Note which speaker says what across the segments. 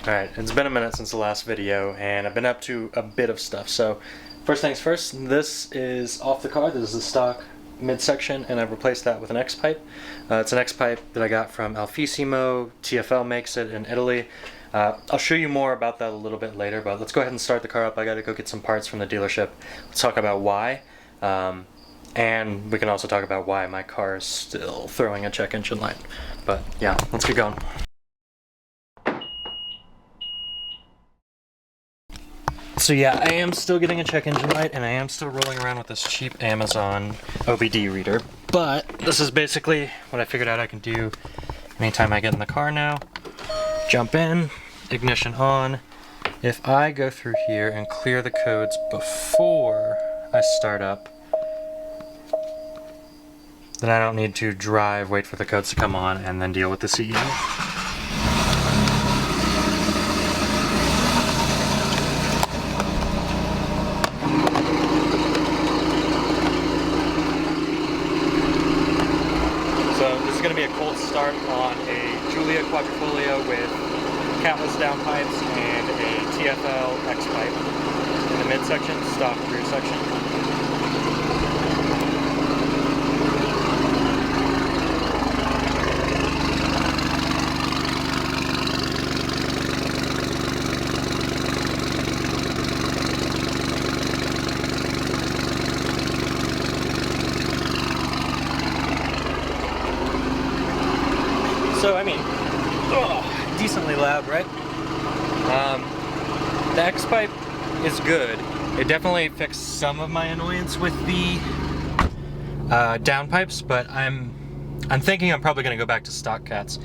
Speaker 1: Alright, it's been a minute since the last video, and I've been up to a bit of stuff. So, first things first, this is off the car. This is the stock midsection, and I've replaced that with an X-pipe. It's an X-pipe that I got from Alfissimo. TFL makes it in Italy. I'll show you more about that a little bit later, but let's go ahead and start the car up. I gotta go get some parts from the dealership. Let's talk about why. And we can also talk about why my car is still throwing a check engine light. But yeah, let's get going. So yeah, I am still getting a check engine light, and I am still rolling around with this cheap Amazon OBD reader. But this is basically what I figured out I can do anytime I get in the car now. Jump in, ignition on. If I go through here and clear the codes before I start up, then I don't need to drive, wait for the codes to come on, and then deal with the CEO. It's going to be a cold start on a Giulia Quadrifoglio with catless downpipes and a TFL X-pipe in the midsection, stock rear section. So, I mean, decently loud, right? The X-pipe is good. It definitely fixed some of my annoyance with the downpipes, but I'm thinking I'm probably going to go back to stock cats.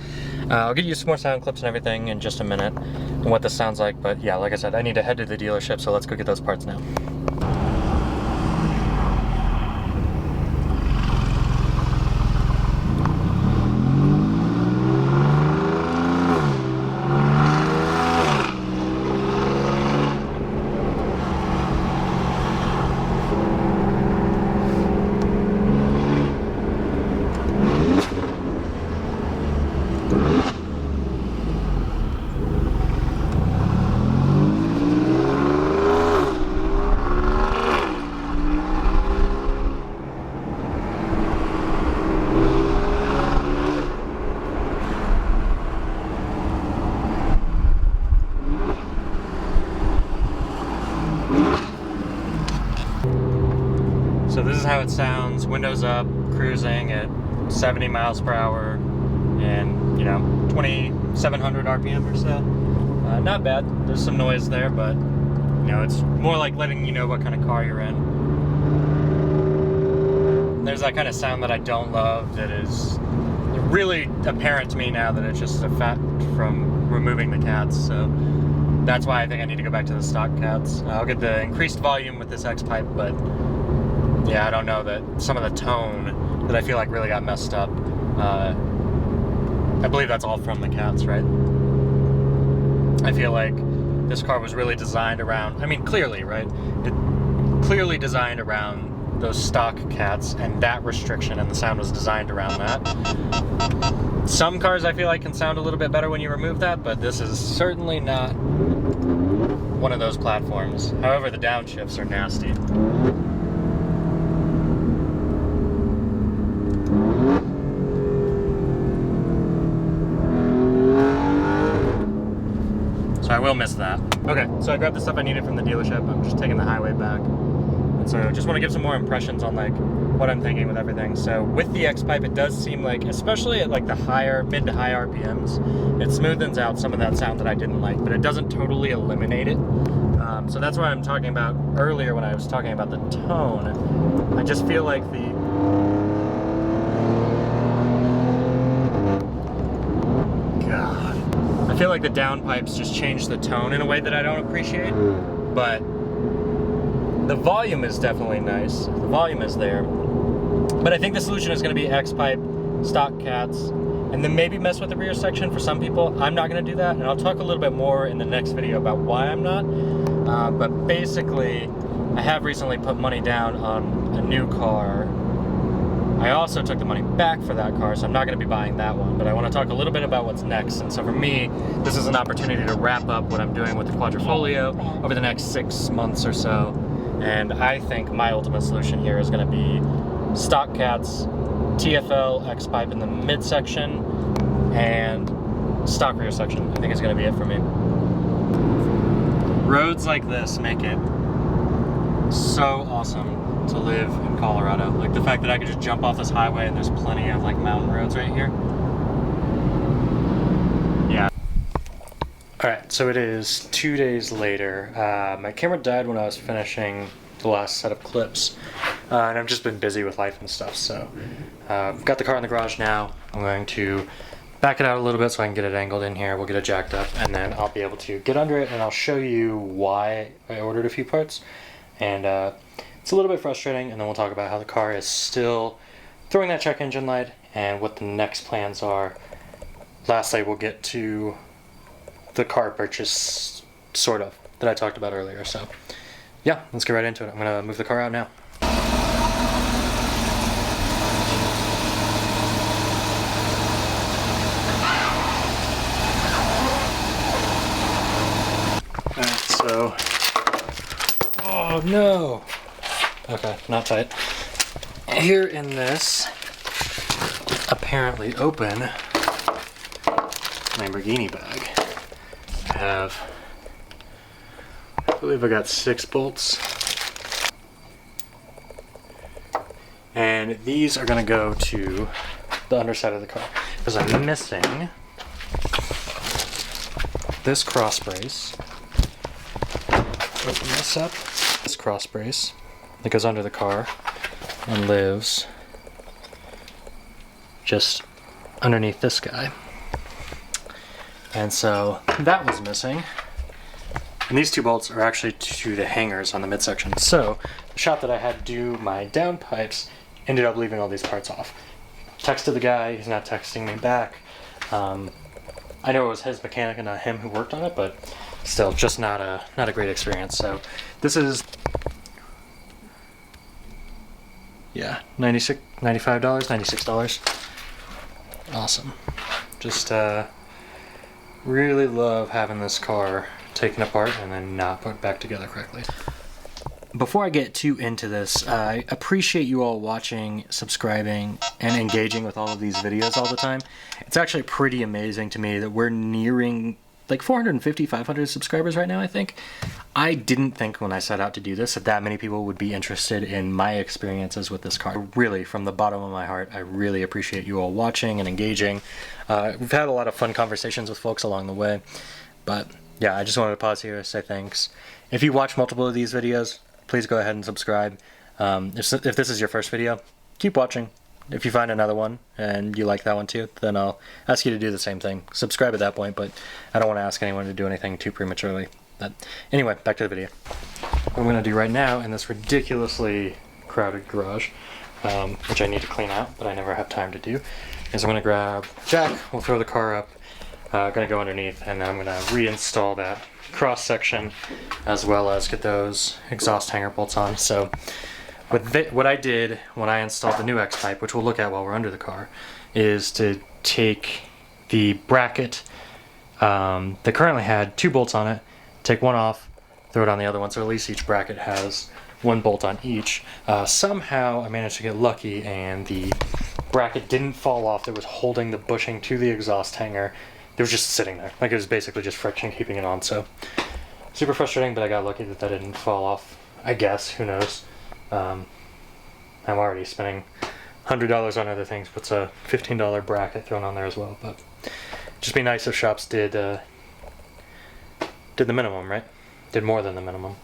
Speaker 1: I'll get you some more sound clips and everything in just a minute and what this sounds like, but yeah, like I said, I need to head to the dealership, so let's go get those parts now. So this is how it sounds, windows up, cruising at 70 miles per hour and, you know, 2,700 RPM or so. Not bad. There's some noise there, but, you know, it's more like letting you know what kind of car you're in. There's that kind of sound that I don't love that is really apparent to me now that it's just a fact from removing the cats, so that's why I think I need to go back to the stock cats. I'll get the increased volume with this X-pipe, but yeah, I don't know, that some of the tone that I feel like really got messed up. I believe that's all from the cats, right? I feel like this car was really designed around, I mean, clearly, right? It clearly designed around those stock cats, and that restriction, and the sound was designed around that. Some cars I feel like can sound a little bit better when you remove that, but this is certainly not one of those platforms. However, the downshifts are nasty. So I will miss that. Okay, so I grabbed the stuff I needed from the dealership. I'm just taking the highway back. And so just want to give some more impressions on like what I'm thinking with everything. So with the X-pipe, it does seem like, especially at like the mid to high RPMs, it smoothens out some of that sound that I didn't like, but it doesn't totally eliminate it. So that's what I'm talking about earlier when I was talking about the tone. I just feel like I feel like the downpipes just change the tone in a way that I don't appreciate, but the volume is definitely nice. The volume is there, but I think the solution is going to be X-pipe, stock cats, and then maybe mess with the rear section for some people. I'm not going to do that, and I'll talk a little bit more in the next video about why I'm not, but basically I have recently put money down on a new car. I also took the money back for that car, so I'm not going to be buying that one, but I want to talk a little bit about what's next. And so for me, this is an opportunity to wrap up what I'm doing with the Quadrifoglio over the next 6 months or so. And I think my ultimate solution here is going to be stock cats, TFL X-pipe in the midsection, and stock rear section. I think it's going to be it for me. Roads like this make it so awesome to live in Colorado. Like the fact that I could just jump off this highway and there's plenty of like mountain roads right here. Yeah. Alright, so it is 2 days later. My camera died when I was finishing the last set of clips. And I've just been busy with life and stuff, so I've got the car in the garage now. I'm going to back it out a little bit so I can get it angled in here. We'll get it jacked up, and then I'll be able to get under it, and I'll show you why I ordered a few parts. And it's a little bit frustrating, and then we'll talk about how the car is still throwing that check engine light and what the next plans are. Lastly, we'll get to the car purchase, sort of, that I talked about earlier. So yeah, let's get right into it. I'm gonna move the car out now. Alright, so, oh no! Okay, not tight. Here in this apparently open Lamborghini bag, I have, I believe I got 6 bolts. And these are going to go to the underside of the car because I'm missing this cross brace. Open this up. This cross brace that goes under the car and lives just underneath this guy. And so that was missing. And these 2 bolts are actually to the hangers on the midsection. So the shop that I had do my downpipes ended up leaving all these parts off. Texted the guy, he's not texting me back. I know it was his mechanic and not him who worked on it, but still, just not a great experience. So this is, yeah, $95, $96. Awesome. Just really love having this car taken apart and then not put back together correctly. Before I get too into this, I appreciate you all watching, subscribing, and engaging with all of these videos all the time. It's actually pretty amazing to me that we're nearing like 450, 500 subscribers right now, I think. I didn't think when I set out to do this that many people would be interested in my experiences with this car. Really, from the bottom of my heart, I really appreciate you all watching and engaging. We've had a lot of fun conversations with folks along the way, but yeah, I just wanted to pause here and say thanks. If you watch multiple of these videos, please go ahead and subscribe. If this is your first video, keep watching. If you find another one and you like that one too, then I'll ask you to do the same thing. Subscribe at that point, but I don't want to ask anyone to do anything too prematurely. But anyway, back to the video. What I'm going to do right now in this ridiculously crowded garage, which I need to clean out, but I never have time to do, is I'm going to grab jack, we'll throw the car up, going to go underneath, and then I'm going to reinstall that cross section as well as get those exhaust hanger bolts on. So what I did when I installed the new X-pipe, which we'll look at while we're under the car, is to take the bracket that currently had 2 bolts on it, take one off, throw it on the other one, so at least each bracket has 1 bolt on each. Somehow I managed to get lucky and the bracket didn't fall off that was holding the bushing to the exhaust hanger. It was just sitting there, like it was basically just friction keeping it on. So super frustrating, but I got lucky that didn't fall off, I guess. Who knows? I'm already spending $100 on other things. What's a $15 bracket thrown on there as well? But just be nice if shops did the minimum, right? Did more than the minimum.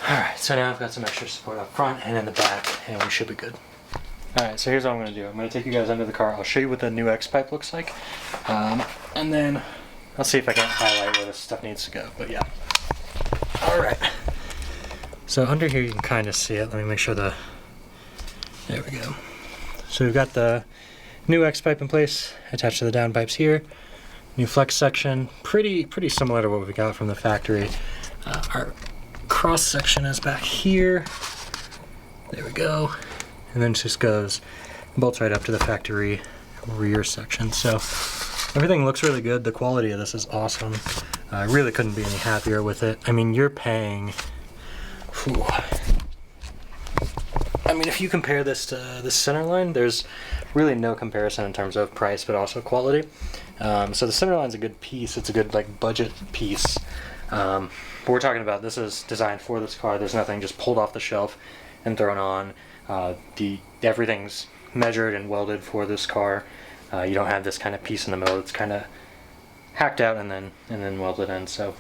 Speaker 1: Alright, so now I've got some extra support up front and in the back, and we should be good. Alright, so here's what I'm going to do. I'm going to take you guys under the car. I'll show you what the new X-pipe looks like, and then I'll see if I can highlight where this stuff needs to go, but yeah. Alright. So under here you can kind of see it. Let me make sure there we go. So we've got the new X-pipe in place, attached to the downpipes here. New flex section, pretty similar to what we got from the factory. Our cross section is back here. There we go. And then it just goes, bolts right up to the factory rear section. So everything looks really good. The quality of this is awesome. I really couldn't be any happier with it. I mean, you're paying, whew. I mean, if you compare this to the Centerline, there's really no comparison in terms of price, but also quality. So the Centerline's a good piece. It's a good like budget piece. But we're talking about, this is designed for this car. There's nothing just pulled off the shelf and thrown on. Everything's measured and welded for this car. You don't have this kind of piece in the middle. It's kind of hacked out and then welded in. So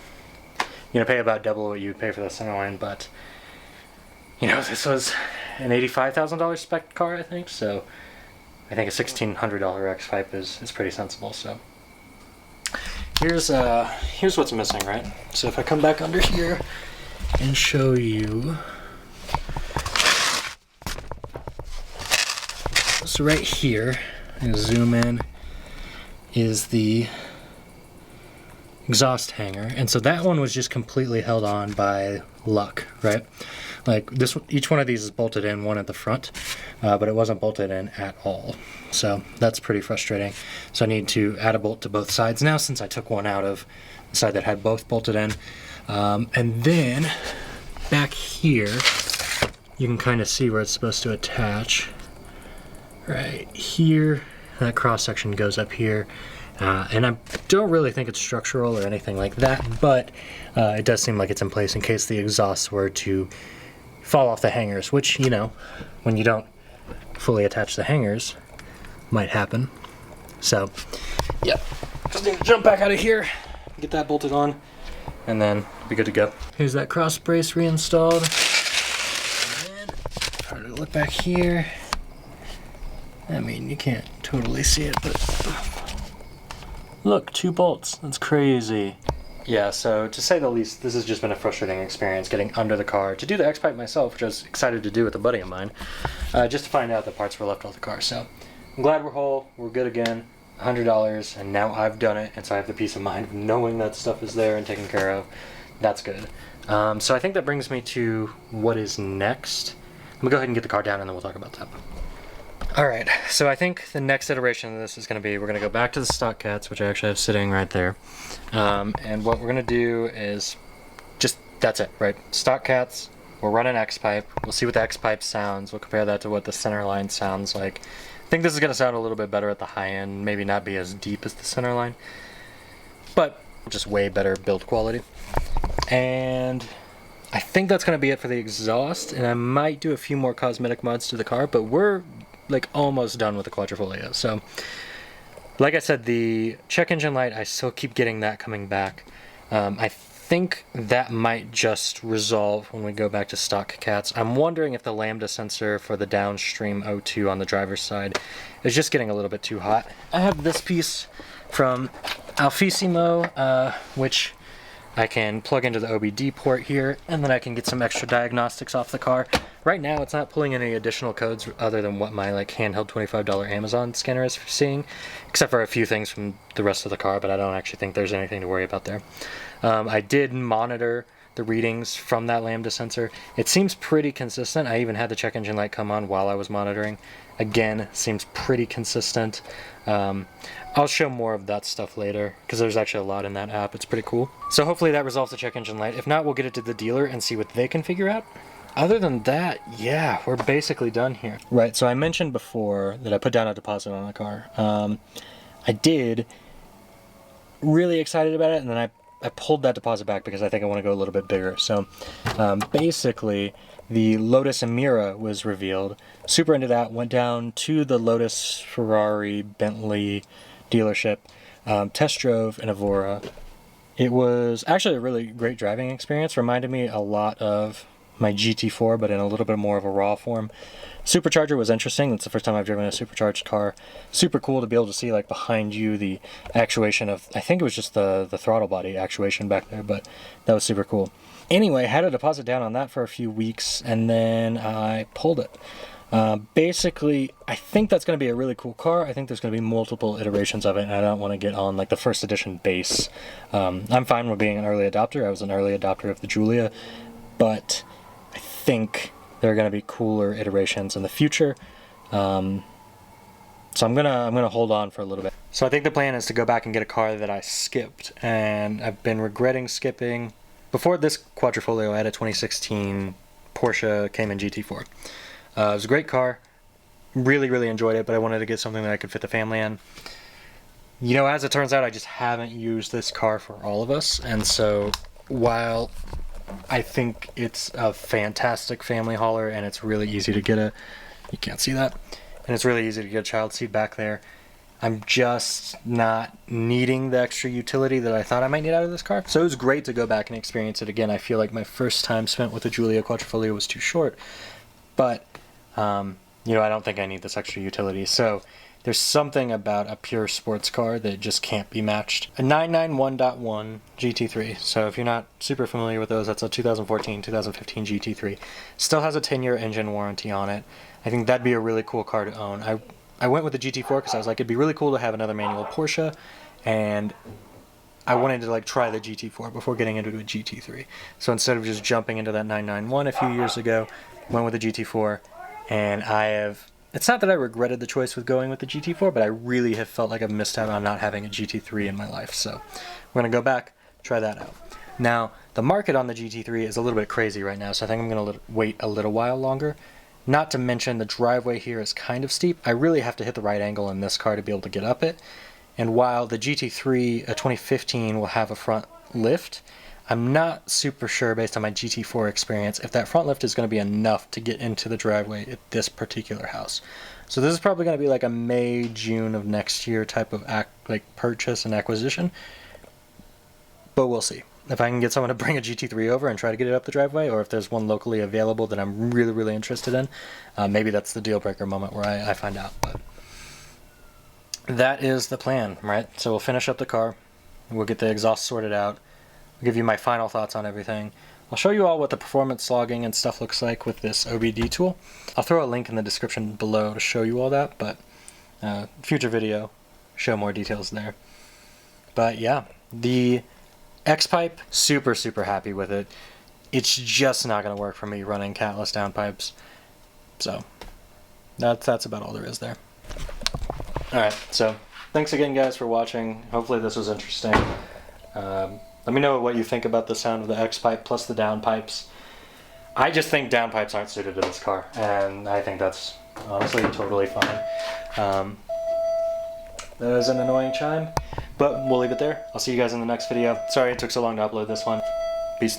Speaker 1: you're gonna pay about double what you'd pay for the Centerline, but you know, this was an $85,000 spec car, I think. So I think a $1,600 X-pipe is pretty sensible. So here's what's missing, right? So if I come back under here and show you, so right here, and zoom in, is the exhaust hanger, and so that one was just completely held on by luck, right? Like this, each one of these is bolted in, one at the front, but it wasn't bolted in at all. So that's pretty frustrating. So I need to add a bolt to both sides now, since I took one out of the side that had both bolted in. And then back here, you can kind of see where it's supposed to attach. Right here, that cross section goes up here. And I don't really think it's structural or anything like that, but it does seem like it's in place in case the exhausts were to fall off the hangers, which, you know, when you don't fully attach the hangers, might happen. So, yeah, just need to jump back out of here, get that bolted on, and then be good to go. Here's that cross brace reinstalled. And try to look back here. I mean, you can't totally see it, but look, 2 bolts. That's crazy. Yeah, so to say the least, this has just been a frustrating experience getting under the car to do the X-pipe myself, which I was excited to do with a buddy of mine, just to find out the parts were left off the car. So I'm glad we're whole, we're good again, $100, and now I've done it, and so I have the peace of mind of knowing that stuff is there and taken care of. That's good. So I think that brings me to what is next. I'm gonna go ahead and get the car down, and then we'll talk about that. Alright, so I think the next iteration of this is going to be, we're going to go back to the stock cats, which I actually have sitting right there. And what we're going to do is just, that's it, right? Stock cats, we'll run an X-pipe, we'll see what the X-pipe sounds, we'll compare that to what the Centerline sounds like. I think this is going to sound a little bit better at the high end, maybe not be as deep as the Centerline, but just way better build quality. And I think that's going to be it for the exhaust, and I might do a few more cosmetic mods to the car, but we're like almost done with the Quadrifoglio. So like I said, the check engine light, I still keep getting that coming back. I think that might just resolve when we go back to stock cats. I'm wondering if the lambda sensor for the downstream O2 on the driver's side is just getting a little bit too hot. I have this piece from Alfissimo, which I can plug into the OBD port here, and then I can get some extra diagnostics off the car. Right now, it's not pulling any additional codes other than what my like handheld $25 Amazon scanner is seeing, except for a few things from the rest of the car, but I don't actually think there's anything to worry about there. I did monitor the readings from that lambda sensor. It seems pretty consistent. I even had the check engine light come on while I was monitoring. Again, seems pretty consistent. I'll show more of that stuff later, because there's actually a lot in that app. It's pretty cool. So hopefully that resolves the check engine light. If not, we'll get it to the dealer and see what they can figure out. Other than that, yeah, we're basically done here. Right, so I mentioned before that I put down a deposit on the car. I did, really excited about it, and then I pulled that deposit back because I think I want to go a little bit bigger. So basically, the Lotus Emira was revealed. Super into that, went down to the Lotus, Ferrari, Bentley dealership, test drove an Evora. It was actually a really great driving experience. Reminded me a lot of my GT4, but in a little bit more of a raw form. Supercharger was interesting. That's the first time I've driven a supercharged car. Super cool to be able to see like behind you the actuation of, I think it was just the throttle body actuation back there, but that was super cool. Anyway, had a deposit down on that for a few weeks, and then I pulled it. Basically, I think that's going to be a really cool car. I think there's going to be multiple iterations of it, and I don't want to get on like the first edition base. I'm fine with being an early adopter. I was an early adopter of the Giulia, but I think there are going to be cooler iterations in the future. So I'm gonna hold on for a little bit. So I think the plan is to go back and get a car that I skipped, and I've been regretting skipping. Before this Quadrifoglio, I had a 2016 Porsche Cayman GT4. It was a great car, really enjoyed it, but I wanted to get something that I could fit the family in. You know, as it turns out, I just haven't used this car for all of us, and so while I think it's a fantastic family hauler and it's really easy to get you can't see that, and it's really easy to get a child seat back there, I'm just not needing the extra utility that I thought I might need out of this car. So it was great to go back and experience it again. I feel like my first time spent with the Giulia Quadrifoglio was too short, but you know, I don't think I need this extra utility. So there's something about a pure sports car that just can't be matched. A 991.1 GT3. So if you're not super familiar with those, that's a 2014, 2015 GT3. Still has a 10-year engine warranty on it. I think that'd be a really cool car to own. I went with the GT4 because I was like, it'd be really cool to have another manual Porsche, and I wanted to like try the GT4 before getting into a GT3. So instead of just jumping into that 991 a few years ago, went with the GT4, and it's not that I regretted the choice with going with the GT4, but I really have felt like I've missed out on not having a GT3 in my life. So we're going to go back, try that out. Now, the market on the GT3 is a little bit crazy right now, so I think I'm going to wait a little while longer. Not to mention the driveway here is kind of steep. I really have to hit the right angle in this car to be able to get up it. And while the GT3 2015 will have a front lift, I'm not super sure based on my GT4 experience if that front lift is going to be enough to get into the driveway at this particular house. So this is probably going to be like a May, June of next year type of purchase and acquisition. But we'll see. If I can get someone to bring a GT3 over and try to get it up the driveway, or if there's one locally available that I'm really interested in, maybe that's the deal breaker moment where I find out. But that is the plan, right? So we'll finish up the car, we'll get the exhaust sorted out, I'll give you my final thoughts on everything. I'll show you all what the performance logging and stuff looks like with this OBD tool. I'll throw a link in the description below to show you all that, but future video, show more details there. But yeah, the X-pipe, super happy with it. It's just not going to work for me running catless downpipes. So that's about all there is there. Alright, so thanks again guys for watching. Hopefully this was interesting. Let me know what you think about the sound of the X-pipe plus the downpipes. I just think downpipes aren't suited to this car, and I think that's honestly totally fine. That was an annoying chime, but we'll leave it there. I'll see you guys in the next video. Sorry it took so long to upload this one. Peace.